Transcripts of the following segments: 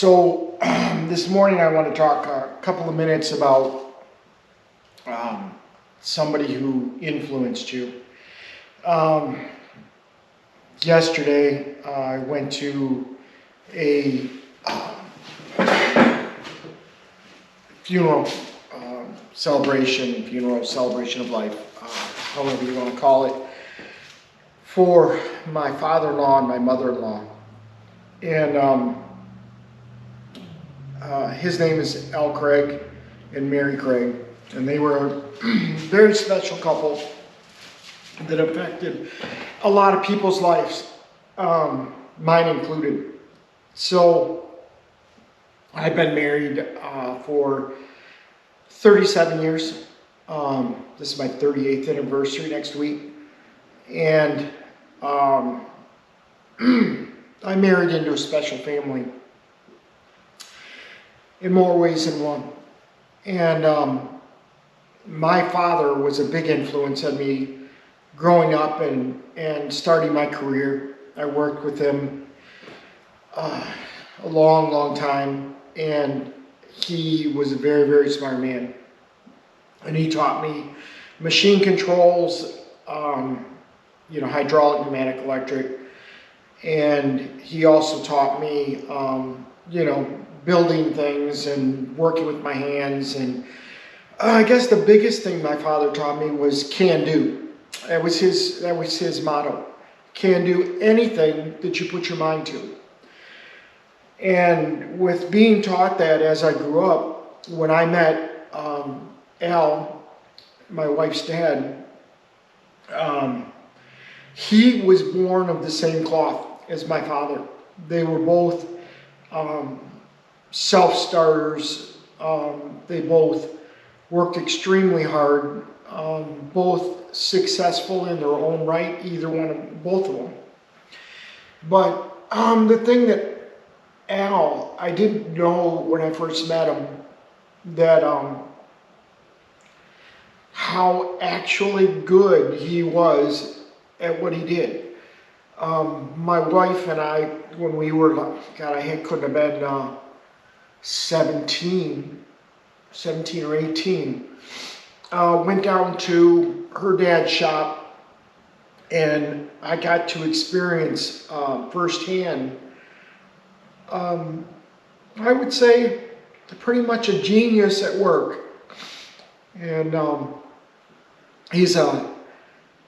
So this morning I want to talk a couple of minutes about somebody who influenced you. Yesterday I went to a funeral celebration of life, however you want to call it, for my father-in-law and my mother-in-law. And his name is Al Craig and Mary Craig, and they were a very special couple that affected a lot of people's lives, mine included. So I've been married for 37 years. This is my 38th anniversary next week, and I married into a special family in more ways than one. And my father was a big influence on me growing up and starting my career. I worked with him a long time, and he was a very, very smart man. And he taught me machine controls, hydraulic, pneumatic, electric. And he also taught me, building things and working with my hands. And I guess the biggest thing my father taught me was can do. That was his motto. Can do anything that you put your mind to. And with being taught that as I grew up, when I met Al, my wife's dad, he was born of the same cloth as my father. They were both self-starters. They both worked extremely hard, both successful in their own right, both of them. But the thing that Al, I didn't know when I first met him, that how actually good he was at what he did. My wife and I, when we were, I couldn't have been 17 or 18, went down to her dad's shop, and I got to experience firsthand, I would say, pretty much a genius at work. And he's a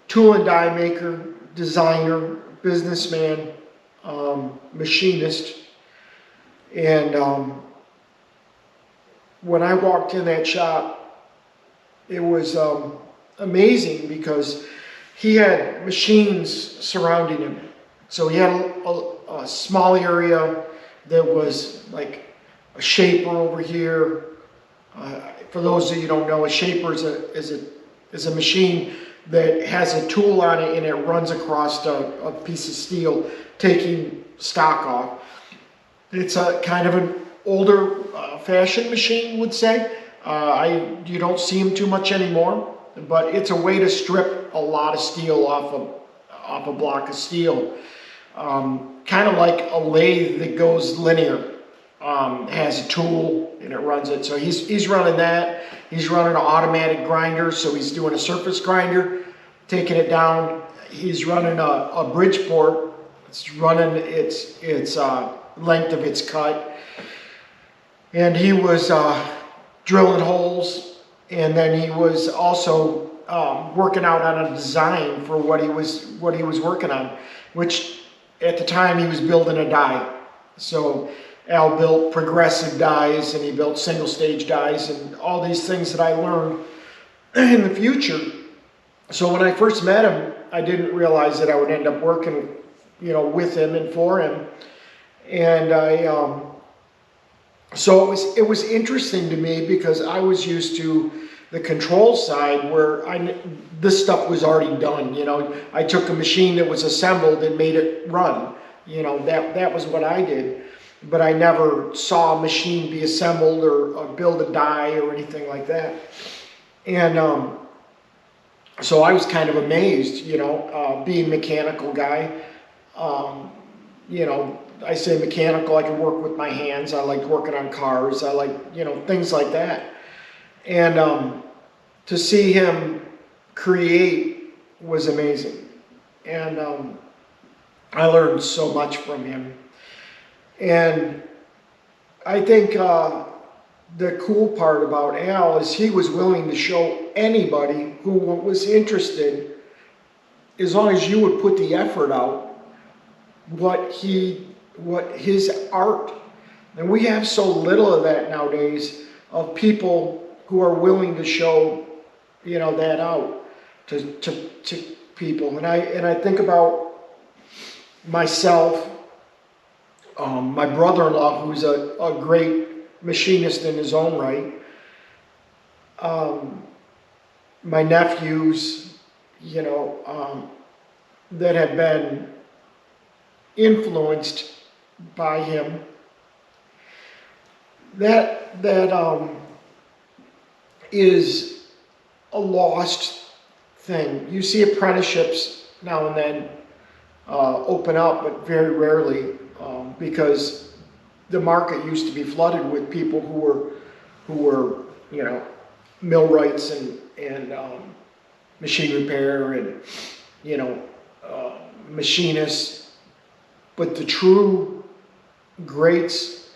tool and die maker, designer, businessman, machinist. And when I walked in that shop, it was amazing because he had machines surrounding him. So he had a small area that was like a shaper over here. For those of you who don't know, a shaper is a machine that has a tool on it, and it runs across a piece of steel, taking stock off. It's a kind of an older fashioned machine, would say. You don't see them too much anymore, but it's a way to strip a lot of steel off a block of steel. Kind of like a lathe that goes linear. Has a tool and it runs it. So he's running that. He's running an automatic grinder, so he's doing a surface grinder, taking it down. He's running a Bridgeport. It's running its length of its cut. And he was drilling holes, and then he was also working out on a design for what he was working on, which at the time he was building a die. So Al built progressive dies, and he built single stage dies, and all these things that I learned in the future. So when I first met him, I didn't realize that I would end up working, with him and for him. And so it was interesting to me because I was used to the control side where this stuff was already done. I took a machine that was assembled and made it run. That was what I did. But I never saw a machine be assembled or build a die or anything like that. And so I was kind of amazed, being a mechanical guy, I say mechanical, I can work with my hands. I like working on cars. I like, things like that. And to see him create was amazing. And I learned so much from him. And I think the cool part about Al is he was willing to show anybody who was interested, as long as you would put the effort out, what his art. And we have so little of that nowadays, of people who are willing to show, that out to people. And I think about myself, my brother-in-law, who's a great machinist in his own right, my nephews, that have been influenced by him. That is a lost thing. You see apprenticeships now and then open up, but very rarely, because the market used to be flooded with people who were millwrights and machine repair and machinists. But the true greats,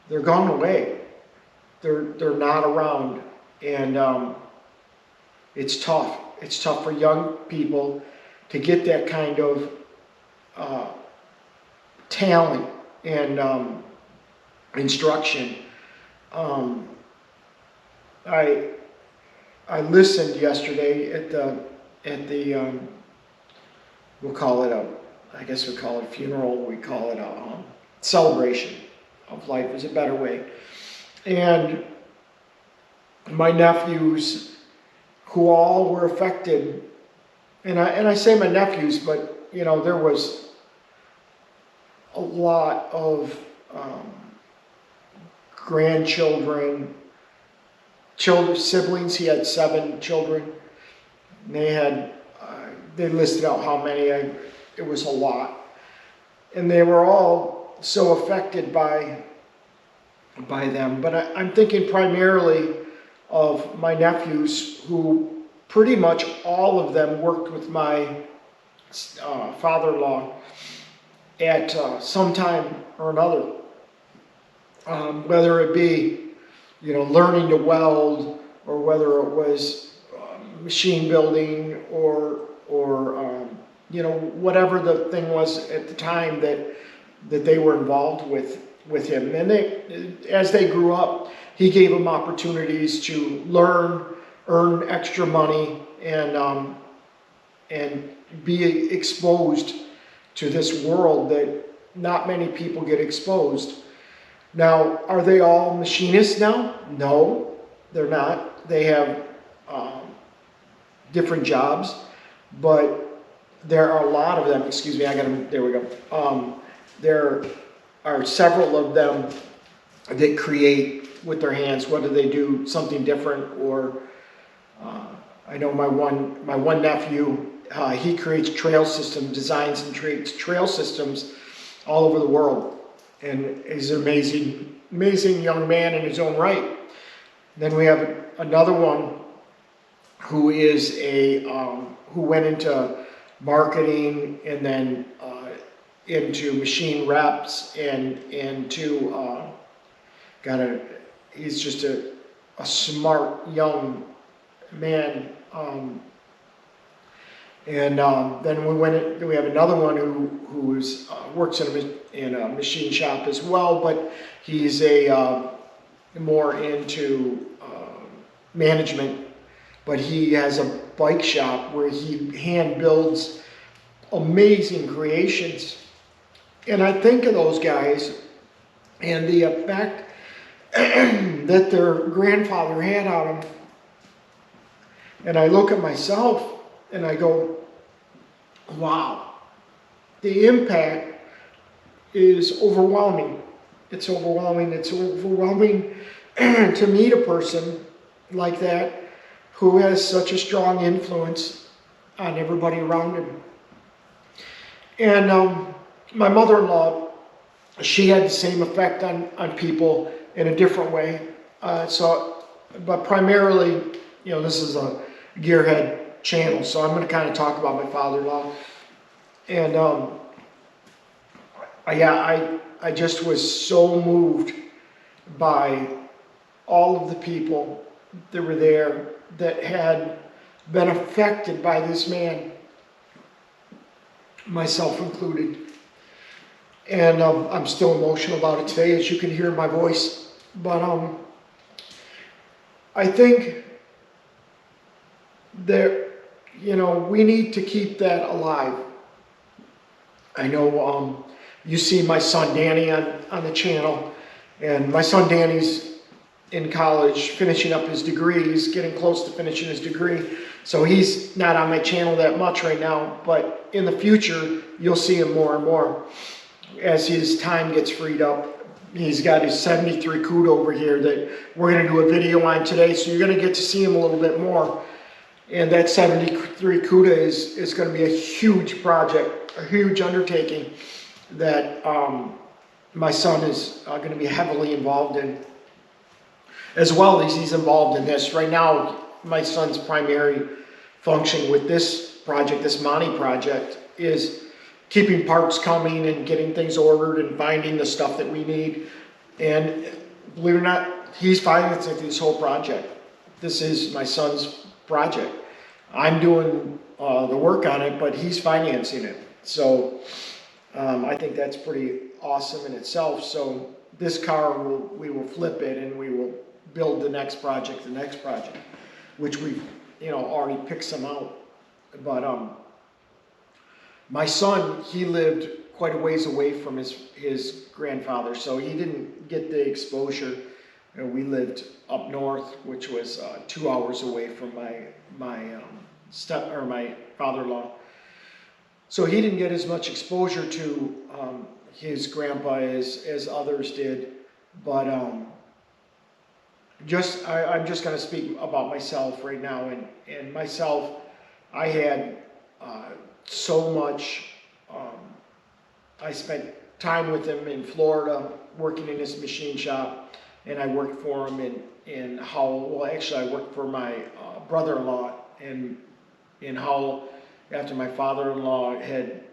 they're gone away. They're not around, and it's tough. It's tough for young people to get that kind of talent and instruction. I listened yesterday at the we'll call it a funeral. We call it a celebration of life is a better way. And my nephews, who all were affected, and I say my nephews, but there was a lot of grandchildren, siblings. He had 7 children. And they listed out how many. It was a lot, and they were all so affected by them. But I'm thinking primarily of my nephews, who pretty much all of them worked with my father-in-law at some time or another, whether it be learning to weld, or whether it was machine building, or whatever the thing was at the time that they were involved with him. And as they grew up, he gave them opportunities to learn, earn extra money, and be exposed to this world that not many people get exposed. Now, are they all machinists now? No, they're not. They have different jobs, but there are a lot of them. Excuse me, there we go. There are several of them that create with their hands, whether they do something different or I know my one nephew, he creates trail systems, designs and creates trail systems all over the world, and he's an amazing young man in his own right. Then we have another one who is who went into marketing, and then into machine reps, and into he's just a smart young man. Then we have another one who works in a machine shop as well, but he's more into management. But he has a bike shop where he hand builds amazing creations. And I think of those guys and the effect that their grandfather had on them. And I look at myself and I go, wow, the impact is overwhelming. It's overwhelming. It's overwhelming to meet a person like that who has such a strong influence on everybody around him. And my mother-in-law, she had the same effect on people in a different way. But primarily, this is a gearhead channel, so I'm going to kind of talk about my father-in-law. And I just was so moved by all of the people that were there that had been affected by this man, myself included. And I'm still emotional about it today, as you can hear in my voice. But I think that, we need to keep that alive. I know you see my son Danny on the channel, and my son Danny's in college finishing up his degree. He's getting close to finishing his degree, so he's not on my channel that much right now, but in the future you'll see him more and more as his time gets freed up. He's got his 73 CUDA over here that we're going to do a video on today, so you're going to get to see him a little bit more. And that 73 CUDA is going to be a huge project, a huge undertaking that my son is going to be heavily involved in, as well as he's involved in this. Right now, my son's primary function with this project, this Monty project, is keeping parts coming and getting things ordered and finding the stuff that we need. And believe it or not, he's financing this whole project. This is my son's project. I'm doing the work on it, but he's financing it. So I think that's pretty awesome in itself. So this car, we will flip it and we will build the next project, which we've already picked some out. But my son, he lived quite a ways away from his grandfather, so he didn't get the exposure. We lived up north, which was 2 hours away from my father-in-law. So he didn't get as much exposure to his grandpa as others did. But I'm just going to speak about myself right now. And myself, I had so much. I spent time with him in Florida, working in his machine shop, and I worked for him in Howell. Well, actually, I worked for my brother-in-law in Howell after my father-in-law had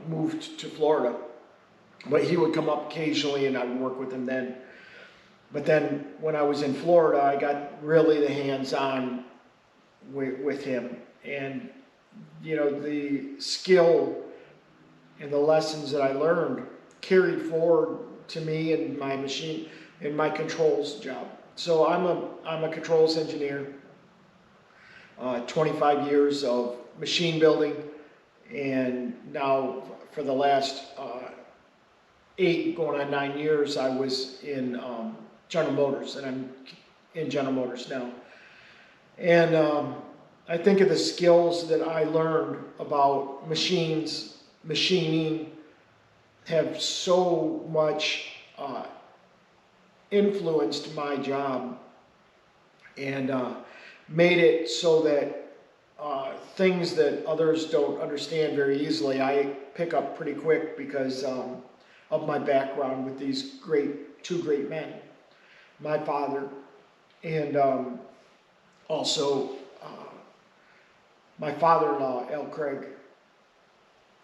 moved to Florida. But he would come up occasionally, and I would work with him then. But then when I was in Florida, I got really the hands-on with him. And, the skill and the lessons that I learned carried forward to me in my machine, in my controls job. So I'm a controls engineer, 25 years of machine building, and now for the last 8 going on 9 years, I was in General Motors, and I'm in General Motors now. And I think of the skills that I learned about machines, machining, have so much influenced my job and made it so that things that others don't understand very easily, I pick up pretty quick because of my background with these two great men, my father and also my father-in-law, Al Craig.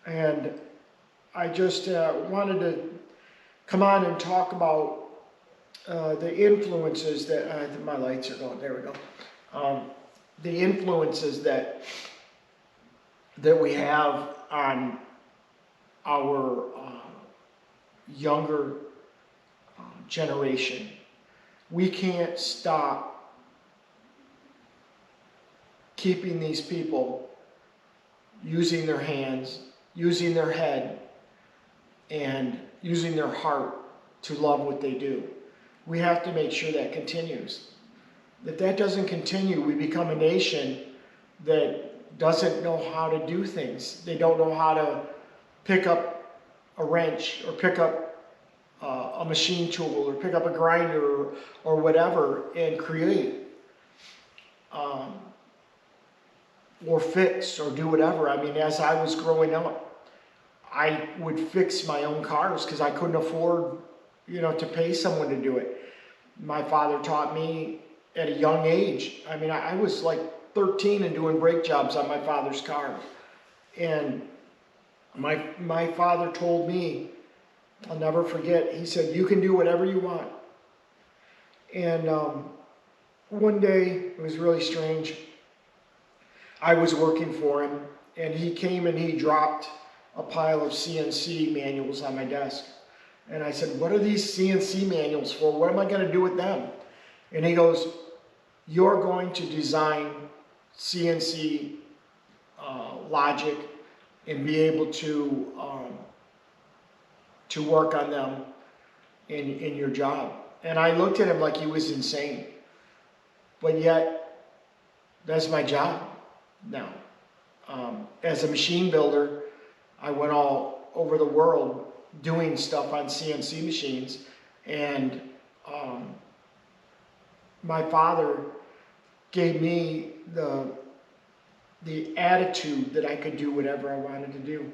And I just wanted to come on and talk about the influences that, my lights are going, there we go. The influences that we have on our younger generation. We can't stop keeping these people using their hands, using their head, and using their heart to love what they do. We have to make sure that continues. If that doesn't continue, we become a nation that doesn't know how to do things. They don't know how to pick up a wrench or pick up a machine tool or pick up a grinder or whatever and create or fix or do whatever. I mean, as I was growing up, I would fix my own cars because I couldn't afford, to pay someone to do it. My father taught me at a young age. I mean, I was like 13 and doing brake jobs on my father's car. And my father told me, I'll never forget, he said, you can do whatever you want. And one day, it was really strange. I was working for him, and he came and he dropped a pile of CNC manuals on my desk. And I said, what are these CNC manuals for? What am I going to do with them? And he goes, you're going to design CNC logic and be able to work on them in your job. And I looked at him like he was insane. But yet, that's my job now. As a machine builder, I went all over the world doing stuff on CNC machines, and my father gave me the attitude that I could do whatever I wanted to do.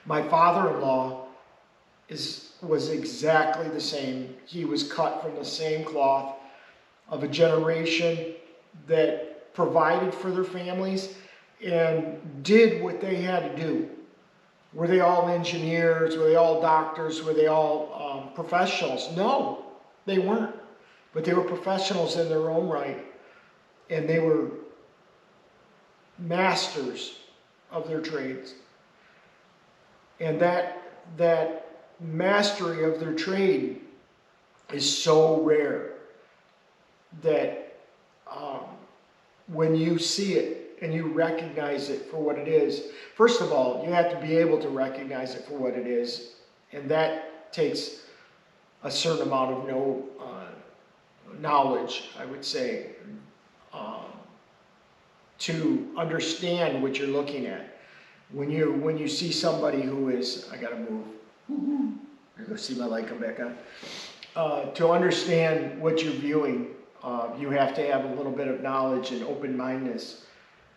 My father-in-law was exactly the same. He was cut from the same cloth of a generation that provided for their families and did what they had to do. Were they all engineers? Were they all doctors? Were they all professionals? No, they weren't. But they were professionals in their own right, and they were masters of their trades. And that mastery of their trade is so rare that when you see it and you recognize it for what it is, first of all, you have to be able to recognize it for what it is, and that takes a certain amount of knowledge, I would say, to understand what you're looking at. When you see somebody who is, I gotta move. I go see my light come back on. To understand what you're viewing, you have to have a little bit of knowledge and open-mindedness.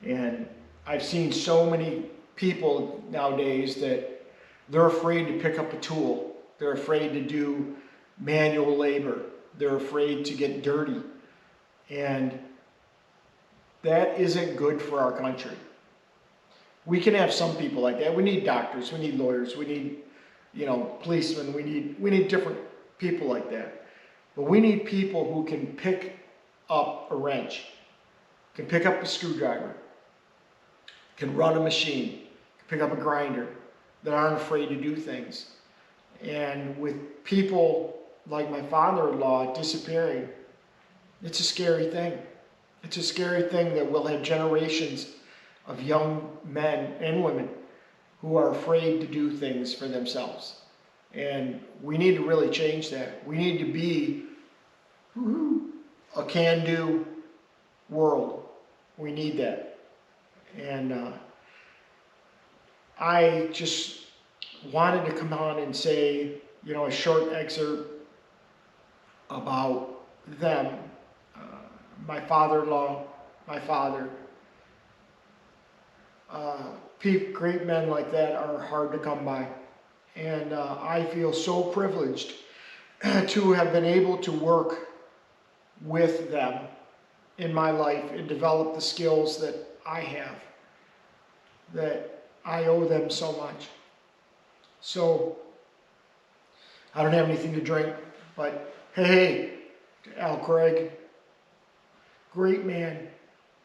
And I've seen so many people nowadays that they're afraid to pick up a tool. They're afraid to do manual labor. They're afraid to get dirty. And that isn't good for our country. We can have some people like that. We need doctors, we need lawyers, we need, policemen, we need different people like that. But we need people who can pick up a wrench, can pick up a screwdriver, can run a machine, can pick up a grinder, that aren't afraid to do things. And with people like my father-in-law disappearing, it's a scary thing. It's a scary thing that we'll have generations of young men and women who are afraid to do things for themselves. And we need to really change that. We need to be a can-do world. We need that. And I just wanted to come on and say, a short excerpt about them. My father-in-law, my father. Great men like that are hard to come by. And I feel so privileged to have been able to work with them in my life and develop the skills that I have, that I owe them so much. So, I don't have anything to drink, but hey, Al Craig, great man,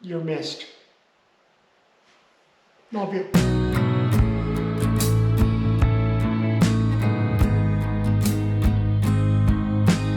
you're missed. Love you.